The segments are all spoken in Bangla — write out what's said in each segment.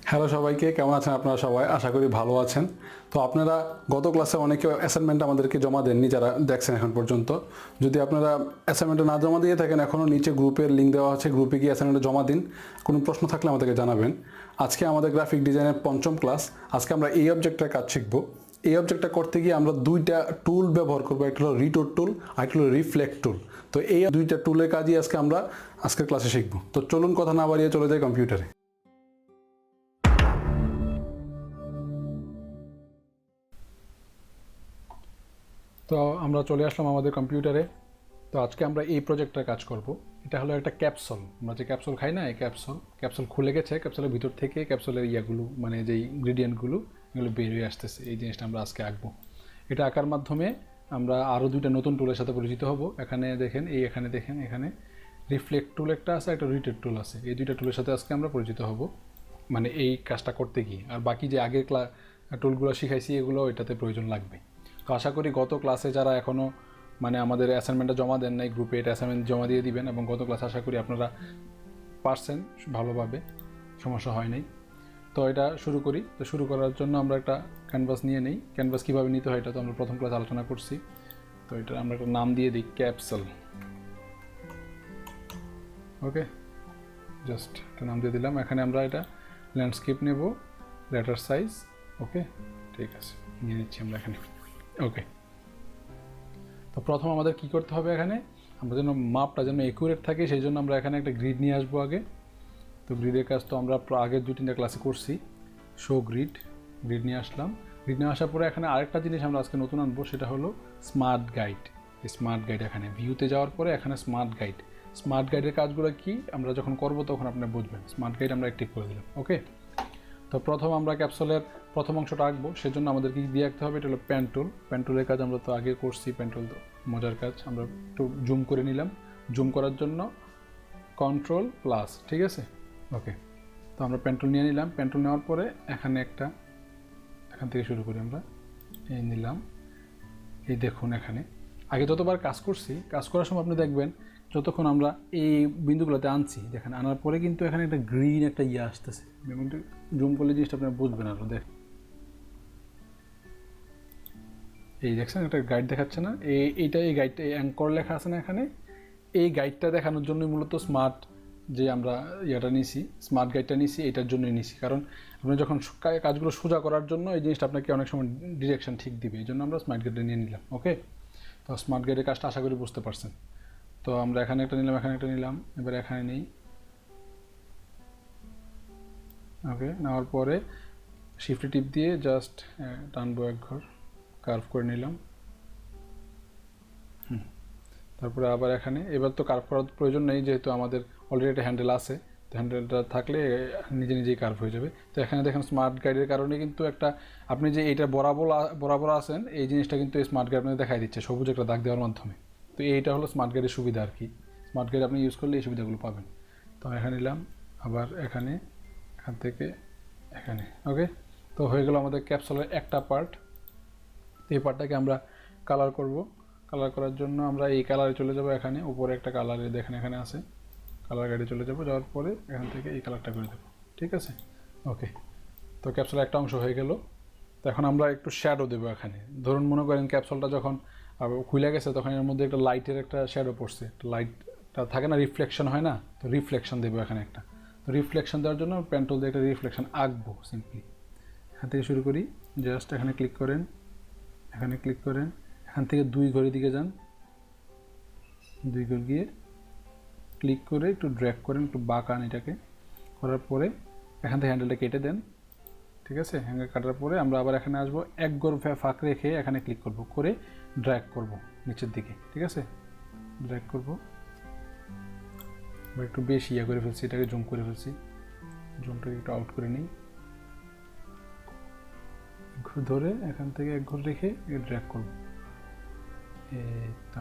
হ্যালো সবাইকে, কেমন আছেন আপনারা সবাই? আশা করি ভালো আছেন। তো আপনারা গত ক্লাসে অনেকে অ্যাসাইনমেন্ট আমাদেরকে জমা দেননি, যারা দেখছেন এখন পর্যন্ত। যদি আপনারা অ্যাসাইনমেন্টটা না জমা দিয়ে থাকেন, এখনও নিচে গ্রুপের লিঙ্ক দেওয়া আছে, গ্রুপে গিয়ে অ্যাসাইনমেন্টটা জমা দিন। কোনো প্রশ্ন থাকলে আমাদেরকে জানাবেন। আজকে আমাদের গ্রাফিক ডিজাইনের পঞ্চম ক্লাস। আজকে আমরা এই অবজেক্টটার কাজ শিখব। এই অবজেক্টটা করতে গিয়ে আমরা দুইটা টুল ব্যবহার করবো, একটা হলো রিটোর টুল আর একটা হলো রিফ্লেক্ট টুল। তো এই দুইটা টুলের কাজই আজকে আমরা আজকের ক্লাসে শিখব। তো চলুন কথা না বাড়িয়ে চলে যাই কম্পিউটারে। তো আমরা চলে আসলাম আমাদের কম্পিউটারে। তো আজকে আমরা এই প্রজেক্টটার কাজ করব। এটা হলো একটা ক্যাপসুল। আমরা যে ক্যাপসুল খাই না, এই ক্যাপসুল খুলে গেছে। ক্যাপসুলের ভিতর থেকে ক্যাপসুলের ইয়াগুলো, মানে যেই ইনগ্রিডিয়েন্টগুলো, এগুলো বের হয়ে আসতেছে। এই জিনিসটা আমরা আজকে আঁকবো। এটা আঁকার মাধ্যমে আমরা আরও দুইটা নতুন টুলের সাথে পরিচিত হব। এখানে দেখেন, এখানে রিফ্লেক্ট টুল একটা আছে, একটা রিটেট টুল আছে। এই দুইটা টুলের সাথে আজকে আমরা পরিচিত হব, মানে এই কাজটা করতে গিয়ে। আর বাকি যে আগের টুলগুলো শিখাইছি, এগুলো এটাতে প্রয়োজন লাগবে। তো আশা করি গত ক্লাসে যারা এখনও মানে আমাদের অ্যাসাইনমেন্টটা জমা দেন নাই, গ্রুপে এটা অ্যাসাইনমেন্ট জমা দিয়ে দিবেন। এবং গত ক্লাস আশা করি আপনারা পারছেন ভালোভাবে, সমস্যা হয় নাই। তো এটা শুরু করি। তো শুরু করার জন্য আমরা একটা ক্যানভাস নিয়ে নেই। ক্যানভাস কীভাবে নিতে হয় এটা তো আমরা প্রথম ক্লাস আলোচনা করছি। তো এটা আমরা একটা নাম দিয়ে দিই, ক্যাপসুল। ওকে, জাস্ট একটা নাম দিয়ে দিলাম। এখানে আমরা এটা ল্যান্ডস্কেপ নেব, লেটার সাইজ। ওকে, ঠিক আছে, নিয়ে নিচ্ছি আমরা এখানে। ওকে, তো প্রথম আমাদের কি করতে হবে, এখানে আমরা যেন মাপটা যেন একুরেট থাকে, সেই জন্য আমরা এখানে একটা গ্রিড নিয়ে আসবো আগে। তো গ্রিডের কাজ তো আমরা আগের 2-3টা ক্লাসে করছি। শো গ্রিড নিয়ে আসলাম। গ্রিড নিয়ে আসার পরে এখানে আরেকটা জিনিস আমরা আজকে নতুন আনবো, সেটা হলো স্মার্ট গাইড। স্মার্ট গাইড এখানে ভিউতে যাওয়ার পরে এখানে স্মার্ট গাইডের কাজগুলো কি আমরা যখন করব তখন আপনি বুঝবেন। স্মার্ট গাইড আমরা অ্যাক্টিভ করে দিলাম। ওকে, তো প্রথম আমরা ক্যাপসুলের প্রথম অংশটা আঁকবো। সেজন্য আমাদের কি দিয়ে আঁকতে হবে, এটা হলো পেন টুলের কাজ আমরা তো আগে করছি। পেন টুল তো মজার কাজ। আমরা একটু জুম করে নিলাম। জুম করার জন্য Ctrl+, ঠিক আছে। ওকে, তো আমরা পেন টুল নিয়ে নিলাম। পেন টুল নেওয়ার পরে এখানে এখান থেকে শুরু করি আমরা। এই নিলাম। এই দেখুন, এখানে আগে যতবার কাজ করছি, কাজ করার সময় আপনি দেখবেন যতক্ষণ আমরা এই বিন্দুগুলোতে আনছি, দেখেন আনার পরে কিন্তু এখানে একটা গ্রিন একটা ইয়ে আসতেছে। জুম করলে জিনিসটা আপনারা বুঝবেন আরও। এই দেখছেন একটা গাইড দেখাচ্ছে না, এই গাইডটা অ্যাঙ্কর লেখা আছে না এখানে। এই গাইডটা দেখানোর জন্যই মূলত স্মার্ট যে আমরা স্মার্ট গাইডটা নিছি, এটার জন্যই নিছি। কারণ আপনি যখন কাজগুলো সোজা করার জন্য এই জিনিসটা আপনাকে অনেক সময় ডিরেকশন ঠিক দিবে, এই জন্য আমরা স্মার্ট গাইডটা নিয়ে নিলাম। ওকে, তো স্মার্ট গাইডের কাজটা আশা করি বুঝতে পারছেন। তো আমরা এখানে একটা নিলাম, এখানে একটা নিলাম, এবার এখানে নেই। ওকে, নেওয়ার পরে শিফট টিপ দিয়ে জাস্ট টানবো এক ঘর, কার্ভ করে নিলাম। তারপরে আবার এখানে, এবার তো কার্ভ করার প্রয়োজন নেই, যেহেতু আমাদের অলরেডি একটা হ্যান্ডেল আছে। তো হ্যান্ডেলটা থাকলে নিজেই কার্ভ হয়ে যাবে। তো এখানে দেখেন স্মার্ট গাইডের কারণে কিন্তু একটা, আপনি যে এইটা বরাবর আছেন, এই জিনিসটা কিন্তু এই স্মার্ট গাইড আপনাদের দেখাই দিচ্ছে সবুজ একটা দাগ দেওয়ার মাধ্যমে। তো এইটা হলো স্মার্ট গাইডের সুবিধা আর কি। স্মার্ট গাইড আপনি ইউজ করলে এই সুবিধাগুলো পাবেন। তো এখানে নিলাম, আবার এখান থেকে এখানে। ওকে, তো হয়ে গেল আমাদের ক্যাপসুলের একটা পার্ট। এই পার্টটাকে আমরা কালার করব। কালার করার জন্য আমরা এই কালারে চলে যাব। এখানে উপরে একটা কালারে দেখেন এখানে আছে, কালার গাইডে চলে যাব। যাওয়ার পরে এখান থেকে এই কালারটা করে দেবো, ঠিক আছে। ওকে, তো ক্যাপসুলের একটা অংশ হয়ে গেল। তো এখন আমরা একটু শ্যাডো দেবো এখানে। ধরুন মনে করেন ক্যাপসুলটা যখন খুলে গেছে, তখন এর মধ্যে একটা লাইটের একটা শ্যাডো পড়ছে। লাইটটা থাকে না, রিফ্লেকশন হয় না, তো রিফ্লেকশন দেবো এখানে একটা। তো রিফ্লেকশন দেওয়ার জন্য পেন টুল দিয়ে একটা রিফ্লেকশন আঁকবো সিম্পলি। এখান থেকে শুরু করি। জাস্ট এখানে ক্লিক করেন, এখানে ক্লিক করেন, এখান থেকে 2 ঘরের দিকে যান। 2 ঘর গিয়ে ক্লিক করে একটু ড্র্যাগ করেন, একটু বাঁকান এটাকে। করার পরে এখান থেকে হ্যান্ডেলটা কেটে দেন, ঠিক আছে। হ্যান্ডেল কাটার পরে আমরা আবার এখানে আসবো, 1 ঘর ফাঁক রেখে এখানে ক্লিক করব, করে ড্র্যাগ করব নিচের দিকে, ঠিক আছে। ড্র্যাগ করব, বা একটু বেশি ইয়ে করে ফেলছি, এটাকে জুম করে ফেলছি। জুমটাকে একটু আউট করে নিই। ঘর ধরে এখান থেকে 1 ঘর রেখে ড্র্যাগ করব। এই তো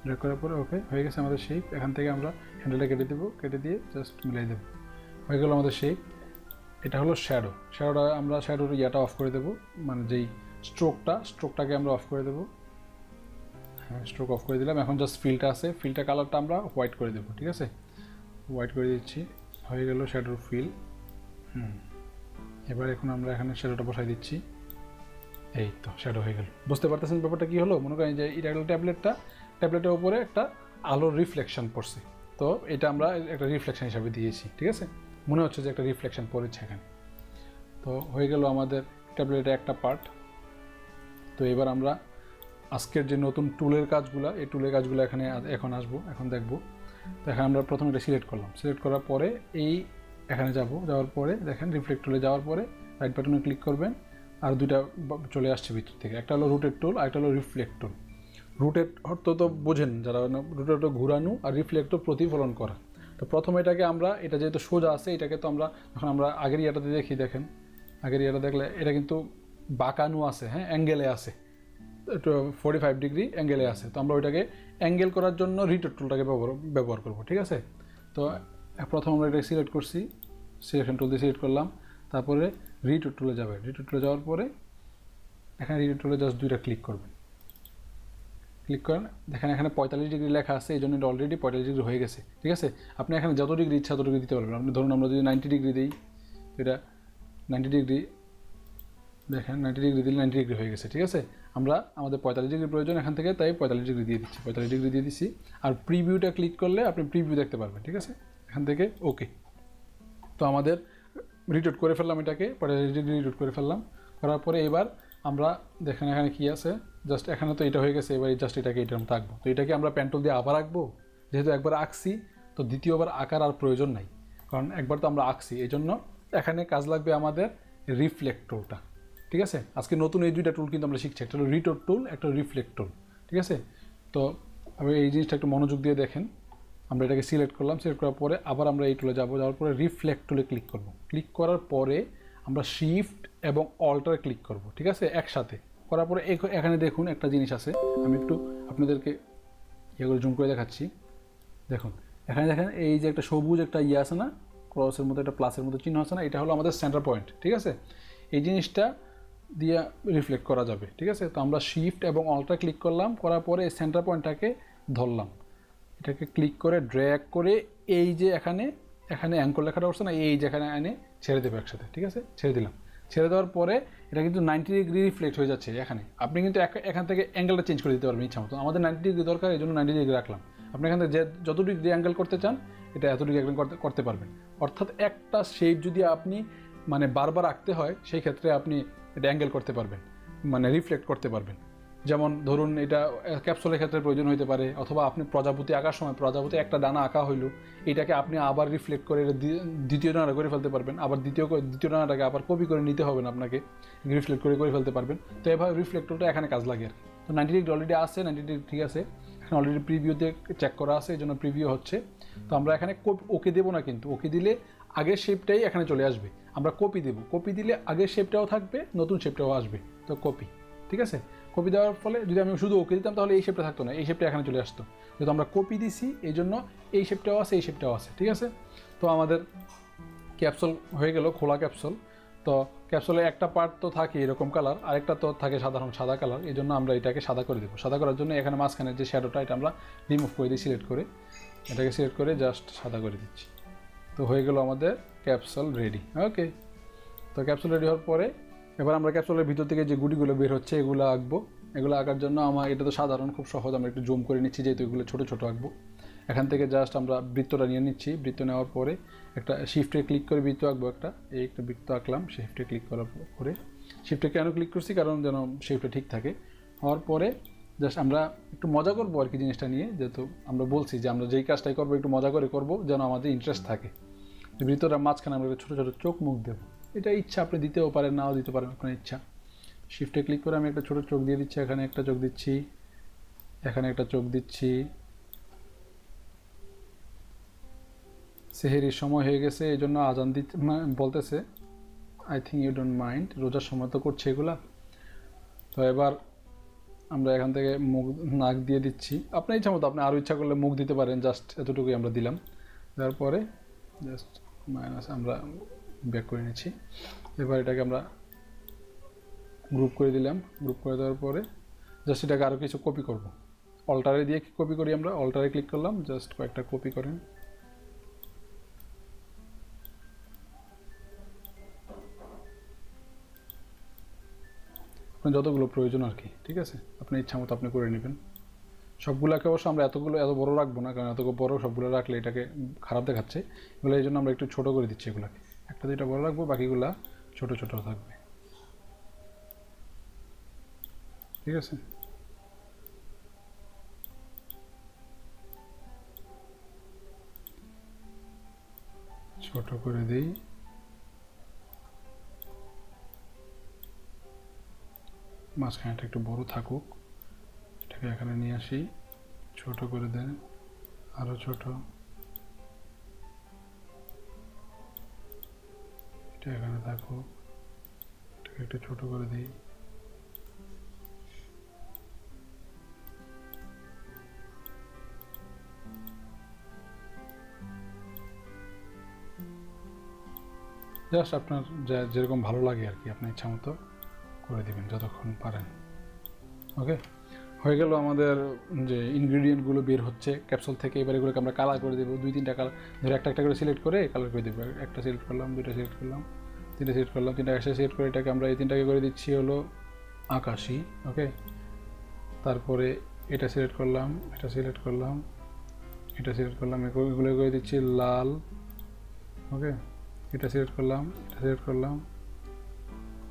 ড্র্যাগ করার পরে ওকে হয়ে গেছে আমাদের শেপ। এখান থেকে আমরা হ্যান্ডেলটা কেটে দেবো, কেটে দিয়ে জাস্ট মিলাই দেবো, হয়ে গেল আমাদের শেপ। এটা হলো শ্যাডোটা আমরা শ্যাডোর ইয়াটা অফ করে দেবো, মানে যেই স্ট্রোকটাকে আমরা অফ করে দেবো। হ্যাঁ, স্ট্রোক অফ করে দিলাম। এখন জাস্ট ফিলটা আছে, ফিলটা কালারটা আমরা হোয়াইট করে দেবো, ঠিক আছে। হোয়াইট করে দিচ্ছি, হয়ে গেল শ্যাডোর ফিল। এবার এখন আমরা এখানে শ্যাডোটা বসাই দিচ্ছি, এই তো শ্যাডো হয়ে গেল। বুঝতে পারতেছেন ব্যাপারটা কী হলো? মনে করেন যে এটা হলো ট্যাবলেটের উপরে একটা আলোর রিফ্লেকশন পড়ছে, তো এটা আমরা একটা রিফ্লেকশন হিসাবে দিয়েছি, ঠিক আছে? মনে হচ্ছে যে একটা রিফ্লেকশন পড়েছে এখানে। তো হয়ে গেল আমাদের ট্যাবলেটের একটা পার্ট। তো এবার আমরা আজকের যে নতুন টুলের কাজগুলো, এই টুলের কাজগুলো এখন আসবো, এখন দেখব। তো এখানে আমরা প্রথমে এটা সিলেক্ট করলাম, সিলেক্ট করার পরে এই এখানে যাওয়ার পরে দেখেন রিফ্লেক্ট টুলে যাওয়ার পরে রাইট বাটনে ক্লিক করবেন, আর দুইটা চলে আসছে ভিতর থেকে, একটা হলো রুটেড টুল আর একটা হলো রিফ্লেক্ট টুল। রুটেড অর্থ তো বোঝেন যারা, রুটেড তো ঘুরানো, আর রিফ্লেক্ট প্রতিফলন করা। তো প্রথমে এটাকে আমরা, এটা যেহেতু সোজা আছে, এটাকে তো আমরা যখন আমরা আগের ইয়াটাতে দেখি, দেখেন আগের ইয়াটা দেখলে এটা কিন্তু বাঁকানো আছে, হ্যাঁ, অ্যাঙ্গেলে আছে, 45 ডিগ্রি অ্যাঙ্গেলে আছে। তো আমরা ওইটাকে অ্যাঙ্গেল করার জন্য রোটেট টুলটাকে ব্যবহার করব, ঠিক আছে? তো প্রথম আমরা এটাকে সিলেক্ট করছি, সিলেকশন টুল দিয়ে সিলেক্ট করলাম, তারপরে রোটেট টুলে যাবে, রোটেট টুলে যাওয়ার পরে এখানে রোটেট টুলে জাস্ট দুইটা ক্লিক করবেন, ক্লিক করেন, দেখেন এখানে 45 ডিগ্রি লেখা আছে, এই জন্য এটা অলরেডি 45 ডিগ্রি হয়ে গেছে, ঠিক আছে? আপনি এখানে যত ডিগ্রি ইচ্ছা তত ডিগ্রি দিতে পারবেন। আপনি ধরুন আমরা যদি 90 ডিগ্রি দিই, এটা 90 ডিগ্রি, দেখেন 90 ডিগ্রি দিলে 90 ডিগ্রি হয়ে গেছে, ঠিক আছে? আমরা আমাদের 45 ডিগ্রি প্রয়োজন এখান থেকে, তাই 45 ডিগ্রি দিয়ে দিচ্ছি, 45 ডিগ্রি দিয়ে দিচ্ছি। আর প্রিভিউটা ক্লিক করলে আপনি প্রিভিউ দেখতে পারবেন, ঠিক আছে? এখান থেকে ওকে। তো আমাদের রিটোট করে ফেললাম, এটাকে 45 ডিগ্রি রিটোট করে ফেললাম, করার পরে এবার আমরা দেখেন এখানে কী আছে, জাস্ট এখানে তো এটা হয়ে গেছে, এবার জাস্ট এটাকে এটার মতো আঁকবো। তো এটাকে আমরা পেন্টুল দিয়ে আবার আঁকবো, যেহেতু একবার আঁকছি তো দ্বিতীয়বার আঁকার আর প্রয়োজন নাই, কারণ একবার তো আমরা আঁকছি। এই জন্য এখানে কাজ লাগবে আমাদের রিফ্লেক্ট টুলটা, ঠিক আছে? আজকে নতুন এই দুইটা টুল কিন্তু আমরা শিখছি, একটা হলো রিটোট টুল, একটা রিফ্লেক্ট টুল, ঠিক আছে? তো আমি এই জিনিসটা একটু মনোযোগ দিয়ে দেখেন। আমরা এটাকে সিলেক্ট করলাম, সিলেক্ট করার পরে আবার আমরা এই টুলে যাওয়ার পরে রিফ্লেক্ট টুলে ক্লিক করব। ক্লিক করার পরে আমরা শিফট এবং অল্টার ক্লিক করব, ঠিক আছে? একসাথে করার পরে এখানে দেখুন একটা জিনিস আছে, আমি একটু আপনাদেরকে এগুলো জুম করে দেখাচ্ছি। দেখুন এখানে দেখেন এই যে একটা সবুজ একটা ইয়ে আছে না, ক্রসের মতো একটা প্লাসের মতো চিহ্ন আছে না, এটা হলো আমাদের সেন্টার পয়েন্ট, ঠিক আছে? এই জিনিসটা দিয়ে রিফ্লেক্ট করা যাবে, ঠিক আছে? তো আমরা শিফট এবং অল্টার ক্লিক করলাম, করার পরে এই সেন্টার পয়েন্টটাকে ধরলাম, এটাকে ক্লিক করে ড্র্যাগ করে এই যে এখানে অ্যাঙ্কর লেখাটা উঠছে না, এই যেখানে এনে ছেড়ে দেবো একসাথে, ঠিক আছে? ছেড়ে দিলাম, ছেড়ে দেওয়ার পরে এটা কিন্তু 90 ডিগ্রি রিফ্লেক্ট হয়ে যাচ্ছে এখানে। আপনি কিন্তু এখান থেকে অ্যাঙ্গেলটা চেঞ্জ করে দিতে পারবেন ইচ্ছা মতো। আমাদের 90 ডিগ্রি দরকার, এই জন্য 90 ডিগ্রি রাখলাম। আপনি এখান থেকে যত ডিগ্রি অ্যাঙ্গেল করতে চান এটা এত ডিগ্রি অ্যাঙ্গেল করতে পারবেন। অর্থাৎ একটা শেপ যদি আপনি মানে বারবার আঁকতে হয়, সেই ক্ষেত্রে আপনি এটা অ্যাঙ্গেল করতে পারবেন, মানে রিফ্লেক্ট করতে পারবেন। যেমন ধরুন এটা ক্যাপসুলের ক্ষেত্রে প্রয়োজন হতে পারে, অথবা আপনি প্রজাপতি আঁকার সময় প্রজাপতি একটা ডানা আঁকা হইলো, এটাকে আপনি আবার রিফ্লেক্ট করে দ্বিতীয় ডানা করে ফেলতে পারবেন, আবার দ্বিতীয় ডানাটাকে আবার কপি করে নিতে হবে না আপনাকে, রিফ্লেক্ট করে ফেলতে পারবেন। তো এভাবে রিফ্লেক্টরটা এখানে কাজ লাগে আর কি। তো 90 ডিগ্রি অলরেডি আছে, 90 ডিগ্রি ঠিক আছে, এখানে অলরেডি প্রিভিউতে চেক করা আছে, এই জন্য প্রিভিউ হচ্ছে। তো আমরা এখানে ওকে দেবো না, কিন্তু ওকে দিলে আগের শেপটাই এখানে চলে আসবে। আমরা কপি দেবো, কপি দিলে আগের শেপটাও থাকবে, নতুন শেপটাও আসবে। তো কপি, ঠিক আছে? কপি দেওয়ার ফলে যদি আমি শুধু ওকে দিতাম তাহলে এই শেপটা থাকতো না, এই শেপটা এখানে চলে আসতো। যেহেতু আমরা কপি দিছি এই জন্য এই শেপটাও আছে, এই শেপটাও আছে, ঠিক আছে? তো আমাদের ক্যাপসুল হয়ে গেল, খোলা ক্যাপসুল। তো ক্যাপসুলে একটা পার্ট তো থাকে এরকম কালার, আরেকটা তো থাকে সাধারণ সাদা কালার, এই জন্য আমরা এটাকে সাদা করে দেবো। সাদা করার জন্য এখানে মাঝখানের যে শ্যাডোটা এটা আমরা রিমুভ করে দিই, সিলেক্ট করে এটাকে সিলেক্ট করে জাস্ট সাদা করে দিচ্ছি। তো হয়ে গেল আমাদের ক্যাপসুল রেডি। ওকে, তো ক্যাপসুল রেডি হওয়ার পরে এবার আমরা ক্যাপসুলের ভিতর থেকে যে গুটিগুলো বের হচ্ছে এগুলো আঁকবো। এগুলো আঁকার জন্য এটা তো সাধারণ, খুব সহজ, আমরা একটু জুম করে নিচ্ছি যেহেতু এগুলো ছোটো ছোটো আঁকবো। এখান থেকে জাস্ট আমরা বৃত্তটা নিয়ে নিচ্ছি, বৃত্ত নেওয়ার পরে একটা শিফটে ক্লিক করে বৃত্ত আঁকবো, একটা বৃত্ত আঁকলাম। শিফটে ক্লিক করার পরে, শিফটে কেন ক্লিক করছি, কারণ যেন শেপটা ঠিক থাকে। হওয়ার পরে জাস্ট আমরা একটু মজা করবো আর কি জিনিসটা নিয়ে, যেহেতু আমরা বলছি যে আমরা যেই কাজটাই করবো একটু মজা করে করবো, যেন আমাদের ইন্টারেস্ট থাকে। বৃত্তটা মাঝখানে আমরা ছোটো ছোটো চোখ মুখ দেবো, এটা ইচ্ছা, আপনি দিতেও পারেন নাও দিতে পারেন, আপনার ইচ্ছা। শিফটে ক্লিক করে আমি একটা ছোটো চোখ দিয়ে দিচ্ছি, এখানে একটা চোখ দিচ্ছি, এখানে একটা চোখ দিচ্ছি। সেহেরির সময় হয়ে গেছে এই জন্য আজান বলতেছে, I think you don't mind, রোজার সময় তো করছে এগুলা। তো এবার আমরা এখান থেকে মুখ নাক দিয়ে দিচ্ছি, আপনার ইচ্ছা মতো, আপনি আরও ইচ্ছা করলে মুখ দিতে পারেন, জাস্ট এতটুকুই আমরা দিলাম। তারপরে জাস্ট মাইনাস আমরা ব্যাক করে নিচ্ছি। এবার এটাকে আমরা গ্রুপ করে দিলাম, গ্রুপ করে দেওয়ার পরে জাস্ট এটাকে আরও কিছু কপি করব। অল্টারে দিয়ে কপি করি আমরা, অল্টারে ক্লিক করলাম, জাস্ট কয়েকটা কপি করেন। আপনার যতগুলো প্রয়োজন আর কি, ঠিক আছে, আপনার ইচ্ছা মতো আপনি করে নেবেন। সবগুলোকে অবশ্য আমরা এত বড় রাখবো না, কারণ এত বড় সবগুলো রাখলে এটাকে খারাপ দেখাচ্ছে। এগুলো এই জন্য আমরা একটু ছোটো করে দিচ্ছি এগুলোকে, একটা দুইটা বড় রাখবো, বাকিগুলা ছোটো ছোটো থাকবে, ঠিক আছে। ছোট করে দিই, মাঝখানেটা একটু বড় থাকুক, এটাকে এখানে নিয়ে আসি, ছোট করে দেন, আরও ছোট, এটা এখানে থাকুক, এটাকে একটু ছোট করে দিই, জাস্ট আপনার যেরকম ভালো লাগে আর কি, আপনার ইচ্ছা মতো করে দেবেন যতক্ষণ পারেন। ওকে, হয়ে গেল আমাদের যে ইনগ্রিডিয়েন্টগুলো বের হচ্ছে ক্যাপসুল থেকে। এবার এগুলোকে আমরা কালার করে দেবো, 2-3টা কালার ধরে একটা একটা করে সিলেক্ট করে কালার করে দেবো। একটা সিলেক্ট করলাম, দুইটা সিলেক্ট করলাম, তিনটা সিলেক্ট করলাম, তিনটা একসাথে সিলেক্ট করে এটাকে আমরা এই তিনটাকে করে দিচ্ছি হলো আকাশি। ওকে, তারপরে এটা সিলেক্ট করলাম, এটা সিলেক্ট করলাম, এটা সিলেক্ট করলাম, এগুলো করে দিচ্ছি লাল। ওকে, এটা সিলেক্ট করলাম, এটা সিলেক্ট করলাম,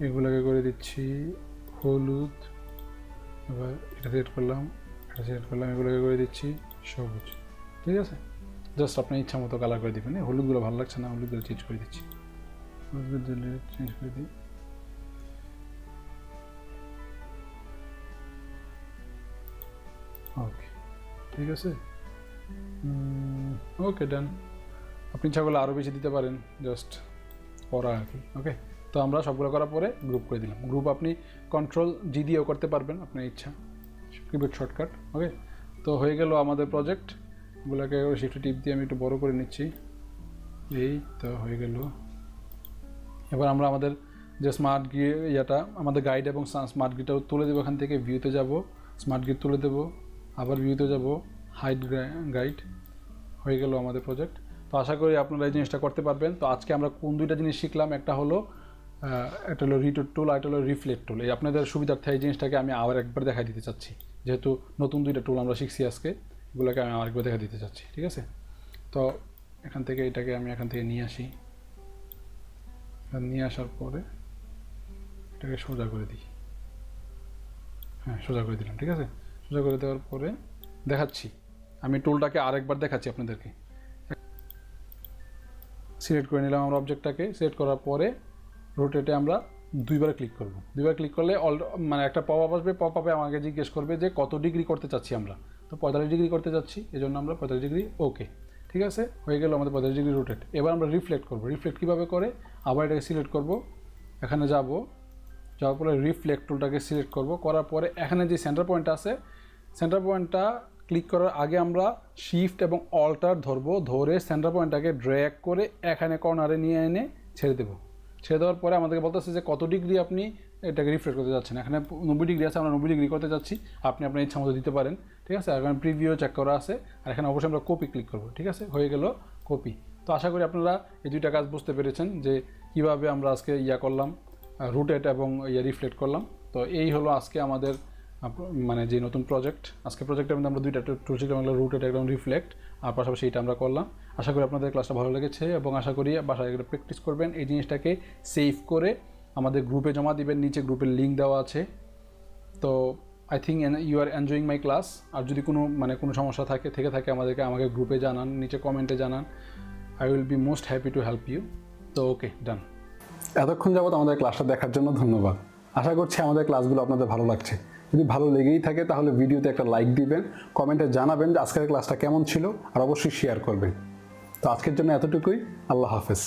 এগুলোকে করে দিচ্ছি হলুদ। এবার এটা সিলেক্ট করলাম, এটা সিলেক্ট করলাম, এগুলোকে করে দিচ্ছি সবুজ। ঠিক আছে, জাস্ট আপনার ইচ্ছা মতো কালার করে দেবেন। হলুদগুলো ভালো লাগছে না, হলুদগুলো চেঞ্জ করে দিচ্ছি, হলুদগুলো চেঞ্জ করে দিই। ওকে, ঠিক আছে, ওকে ডান। আপনি ইচ্ছা করলে আরও বেশি দিতে পারেন, জাস্ট করা আর কি। ওকে, তো আমরা সবগুলো করার পরে গ্রুপ করে দিলাম। গ্রুপ আপনি Ctrl+G দিয়েও করতে পারবেন, আপনার ইচ্ছা, কিবোর্ড শর্টকাট। ওকে, তো হয়ে গেল আমাদের প্রজেক্ট। এগুলোকে শিফট টিপ দিয়ে আমি একটু বড় করে নিচ্ছি, এই তো হয়ে গেল। এবার আমরা আমাদের যে স্মার্ট ইয়েটা আমাদের গাইড এবং স্মার্ট গ্রিডটাও তুলে দেবো। এখান থেকে ভিউতে যাব, স্মার্ট গ্রিড তুলে দেবো, আবার ভিউতে যাব, হাইড গাইড। হয়ে গেল আমাদের প্রজেক্ট। তো আশা করি আপনারা এই জিনিসটা করতে পারবেন। তো আজকে আমরা কোন দুইটা জিনিস শিখলাম, একটা হলো রিটোর টুল, আর একটা হলো রিফ্লেক্ট টুল। এই আপনাদের সুবিধার্থে এই জিনিসটাকে আমি আবার একবার দেখা দিতে চাচ্ছি, যেহেতু নতুন দুইটা টুল আমরা শিখছি আজকে, এগুলোকে আমি আরেকবার দেখা দিতে চাচ্ছি। ঠিক আছে, তো এখান থেকে এটাকে আমি এখান থেকে নিয়ে আসি, নিয়ে আসার পরে এটাকে সোজা করে দিই। হ্যাঁ, সোজা করে দিলাম। ঠিক আছে, সোজা করে দেওয়ার পরে দেখাচ্ছি, আমি টুলটাকে আরেকবার দেখাচ্ছি আপনাদেরকে। সিলেক্ট করে নিলাম আমরা অবজেক্টটাকে। সিলেক্ট করার পরে রোটেটে আমরা দুইবার ক্লিক করব। দুইবার ক্লিক করলে মানে একটা পপ আপ আসবে। পপ আপে আমাকে জিজ্ঞেস করবে যে কত ডিগ্রি করতে চাচ্ছি আমরা। তো 45 ডিগ্রি করতে চাচ্ছি, এজন্য আমরা 45 ডিগ্রি। ওকে, ঠিক আছে, হয়ে গেল আমাদের 45 ডিগ্রি রোটেট। এবার আমরা রিফ্লেক্ট করব। রিফ্লেক্ট কীভাবে করে, আবার এটাকে সিলেক্ট করব, এখানে যাব, যাওয়ার পরে রিফ্লেক্ট টুলটাকে সিলেক্ট করব। করার পরে এখানে যে সেন্টার পয়েন্টটা আছে, সেন্টার পয়েন্টটা ক্লিক করার আগে আমরা শিফট এবং অল্টার ধরবো, ধরে সেন্টার পয়েন্টটাকে ড্র্যাগ করে এখানে কর্নারে নিয়ে এনে ছেড়ে দেবো। ছেড়ে দেওয়ার পরে আমাদেরকে বলতেছে যে কত ডিগ্রি আপনি এটাকে রিফ্লেক্ট করতে যাচ্ছেন। এখানে 90 ডিগ্রি আছে, আমরা 90 ডিগ্রি করতে যাচ্ছি। আপনি আপনার ইচ্ছা মতো দিতে পারেন। ঠিক আছে, এখানে প্রিভিউ চেক করা আছে, আর এখানে অবশ্যই আমরা কপি ক্লিক করবো। ঠিক আছে, হয়ে গেল কপি। তো আশা করি আপনারা এই দুইটা কাজ বুঝতে পেরেছেন যে কীভাবে আমরা আজকে করলাম, রুটেট এবং রিফ্লেক্ট করলাম। তো এই হলো আজকে আমাদের মানে যে নতুন প্রজেক্ট। আজকে প্রজেক্টের মধ্যে আমরা দুইটা টুল শিখলাম, রুটেট এবং রিফ্লেক্ট, আর পাশাপাশি এটা আমরা করলাম। আশা করি আপনাদের ক্লাসটা ভালো লেগেছে এবং আশা করি বাসায় একটা প্র্যাকটিস করবেন। এই জিনিসটাকে সেভ করে আমাদের গ্রুপে জমা দিবেন, নিচে গ্রুপের লিঙ্ক দেওয়া আছে। তো I think you are enjoying my class. আর যদি কোনো সমস্যা থাকে আমাকে গ্রুপে জানান, নিচে কমেন্টে জানান। I will be most happy to help you. তো ওকে, ডান। এতক্ষণ যাবত আমাদের ক্লাসটা দেখার জন্য ধন্যবাদ। আশা করছি আমাদের ক্লাসগুলো আপনাদের ভালো লাগছে। যদি ভালো লেগেই থাকে তাহলে ভিডিওতে একটা লাইক দিবেন, কমেন্টে জানাবেন যে আজকের ক্লাসটা কেমন ছিল, আর অবশ্যই শেয়ার করবেন। তো আজকের জন্য এতটুকুই। আল্লাহ হাফেজ।